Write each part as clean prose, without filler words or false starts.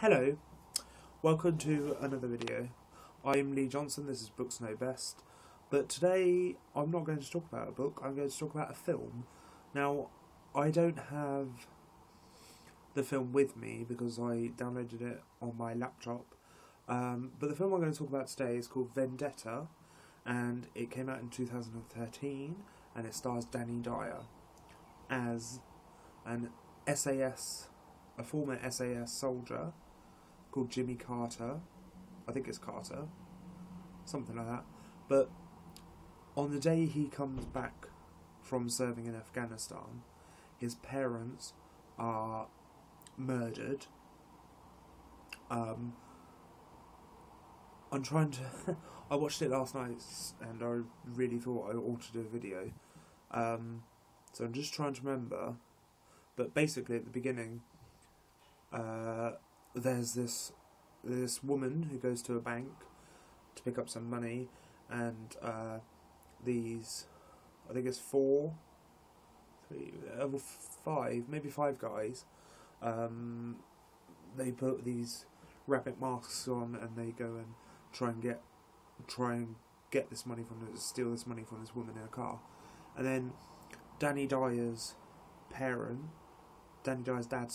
Hello, welcome to another video. I'm Lee Johnson, this is Books Know Best, but today I'm not going to talk about a book, I'm going to talk about a film. Now, I don't have the film with me because I downloaded it on my laptop, but the film I'm going to talk about today is called Vendetta, and it came out in 2013, and it stars Danny Dyer as an SAS, a former SAS soldier called Jimmy Carter. I think it's Carter, something like that. But on the day he comes back from serving in Afghanistan, his parents are murdered. I'm trying to... I watched it last night and I really thought I ought to do a video. So I'm just trying to remember. But basically at the beginning, there's this woman who goes to a bank to pick up some money, and these, I think it's five guys, they put these rabbit masks on and they go and try and get this money steal this money from this woman in a car. And then Danny Dyer's dad,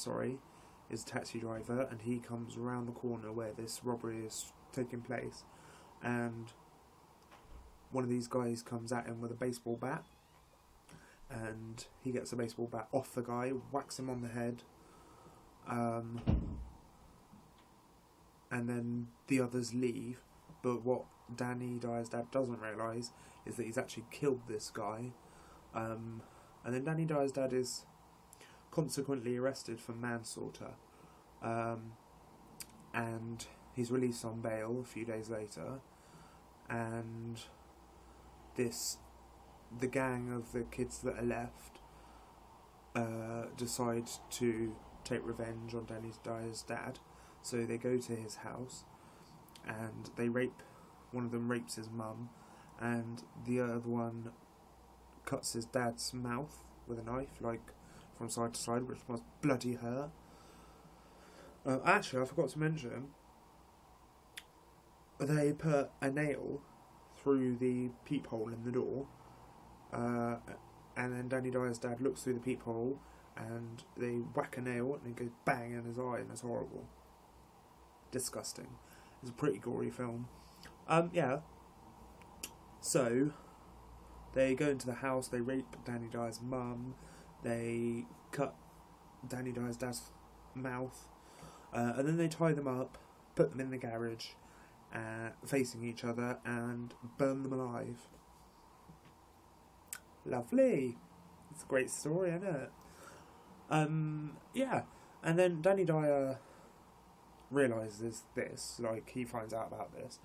is a taxi driver, and he comes around the corner where this robbery is taking place, and one of these guys comes at him with a baseball bat, and he gets the baseball bat off the guy, whacks him on the head, and then the others leave. But what Danny Dyer's dad doesn't realise is that he's actually killed this guy, and then Danny Dyer's dad is consequently arrested for manslaughter, and he's released on bail a few days later, and the gang of the kids that are left decide to take revenge on Danny Dyer's dad. So they go to his house and one of them rapes his mum, and the other one cuts his dad's mouth with a knife, like from side to side, which must bloody hurt. Actually, I forgot to mention, they put a nail through the peephole in the door, and then Danny Dyer's dad looks through the peephole, and they whack a nail, and it goes bang in his eye, and it's horrible. Disgusting. It's a pretty gory film. Yeah. So, they go into the house, they rape Danny Dyer's mum, they cut Danny Dyer's dad's mouth, and then they tie them up, put them in the garage, facing each other, and burn them alive. Lovely. It's a great story, isn't it? Yeah. And then Danny Dyer realises this, like, he finds out about this,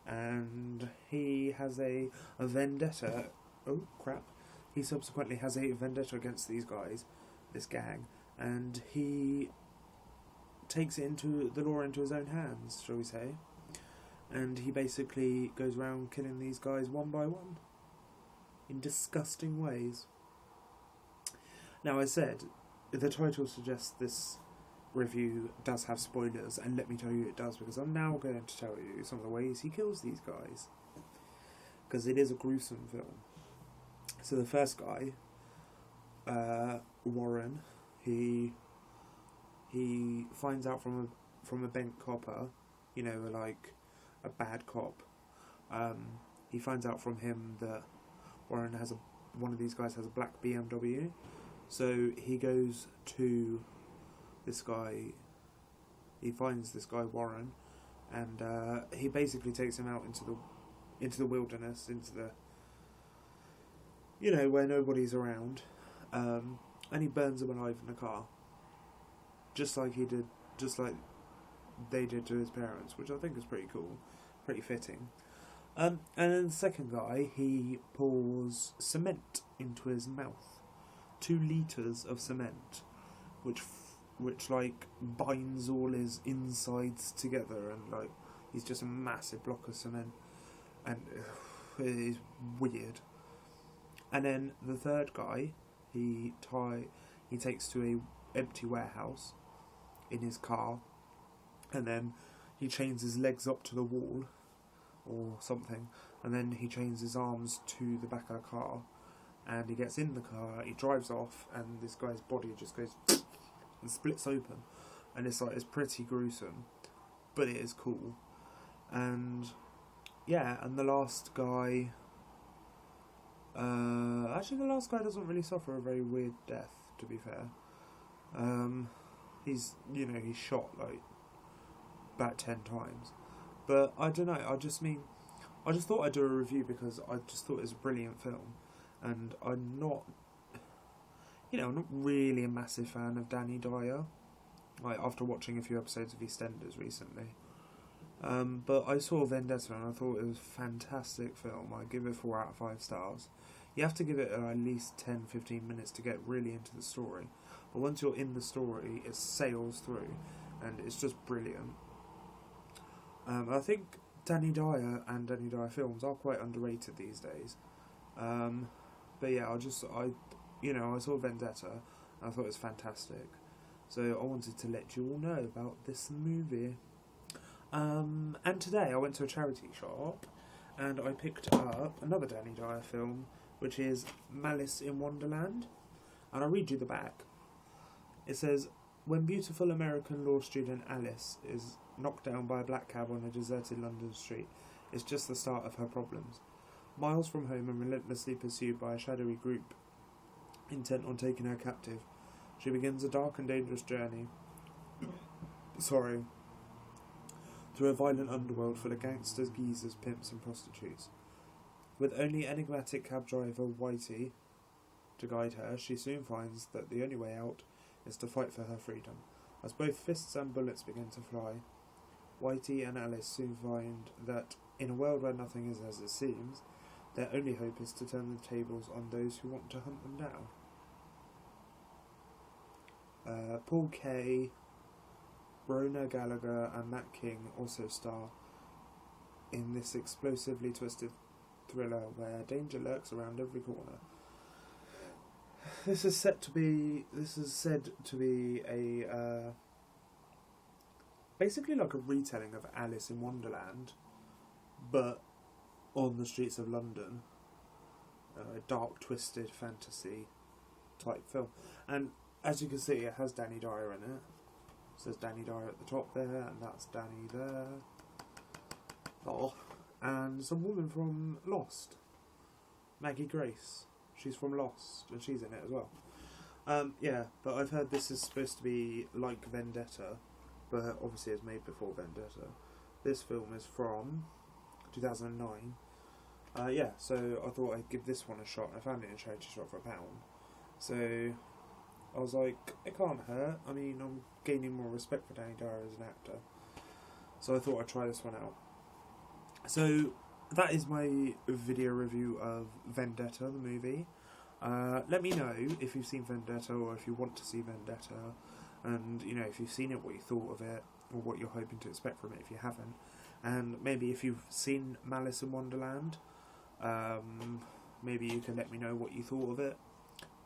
and he has a vendetta. Oh, crap. He subsequently has a vendetta against these guys, this gang, and he takes the law into his own hands, shall we say, and he basically goes around killing these guys one by one, in disgusting ways. Now, I said, the title suggests this review does have spoilers, and let me tell you it does, because I'm now going to tell you some of the ways he kills these guys, because it is a gruesome film. So the first guy, Warren, he finds out from a bent copper, like a bad cop. He finds out from him that Warren one of these guys has a black BMW. So he goes to this guy. He finds this guy Warren, and he basically takes him out into the wilderness, into the where nobody's around, and he burns him alive in the car, just like they did to his parents, which I think is pretty cool, pretty fitting. And then the second guy, he pours cement into his mouth, 2 litres of cement, which like binds all his insides together, and like he's just a massive block of cement, and it is weird. And then the third guy, he takes to a empty warehouse in his car, and then he chains his legs up to the wall or something, and then he chains his arms to the back of the car, and he gets in the car, he drives off, and this guy's body just goes and splits open, and it's pretty gruesome, but it is cool. And yeah, and the last guy, actually the last guy doesn't really suffer a very weird death, to be fair. He's shot like about 10 times, but I don't know, I just thought I'd do a review because I just thought it was a brilliant film, and I'm not really a massive fan of Danny Dyer, like after watching a few episodes of EastEnders recently. But I saw Vendetta and I thought it was a fantastic film. I give it 4 out of 5 stars. You have to give it at least 10-15 minutes to get really into the story, but once you're in the story, it sails through, and it's just brilliant. I think Danny Dyer and Danny Dyer films are quite underrated these days. But yeah, I saw Vendetta and I thought it was fantastic. So I wanted to let you all know about this movie. And today I went to a charity shop and I picked up another Danny Dyer film, which is Malice in Wonderland. And I'll read you the back. It says, when beautiful American law student Alice is knocked down by a black cab on a deserted London street, it's just the start of her problems. Miles from home and relentlessly pursued by a shadowy group intent on taking her captive, she begins a dark and dangerous journey through a violent underworld full of gangsters, geezers, pimps and prostitutes. With only enigmatic cab driver Whitey to guide her, she soon finds that the only way out is to fight for her freedom. As both fists and bullets begin to fly, Whitey and Alice soon find that, in a world where nothing is as it seems, their only hope is to turn the tables on those who want to hunt them down. Paul Kaye, Rona Gallagher and Matt King also star in this explosively twisted thriller where danger lurks around every corner. This is said to be a basically like a retelling of Alice in Wonderland, but on the streets of London. A dark, twisted fantasy type film, and as you can see, it has Danny Dyer in it. It says Danny Dyer at the top there, and that's Danny there. Oh, and some woman from Lost, Maggie Grace. She's from Lost, and she's in it as well. Yeah, but I've heard this is supposed to be like Vendetta, but obviously it's made before Vendetta. This film is from 2009. Yeah, so I thought I'd give this one a shot. I found it in a charity shop for £1. So I was like, it can't hurt. I mean, I'm gaining more respect for Danny Dyer as an actor. So I thought I'd try this one out. So that is my video review of Vendetta, the movie. Let me know if you've seen Vendetta or if you want to see Vendetta, and if you've seen it, what you thought of it, or what you're hoping to expect from it if you haven't, and maybe if you've seen Malice in Wonderland, maybe you can let me know what you thought of it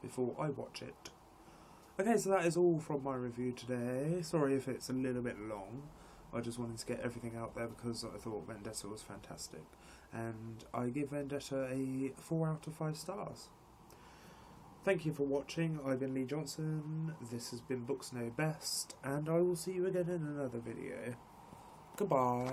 before I watch it. Okay, so that is all from my review today. Sorry if it's a little bit long. I just wanted to get everything out there because I thought Vendetta was fantastic. And I give Vendetta a 4 out of 5 stars. Thank you for watching. I've been Lee Johnson. This has been Books Know Best. And I will see you again in another video. Goodbye.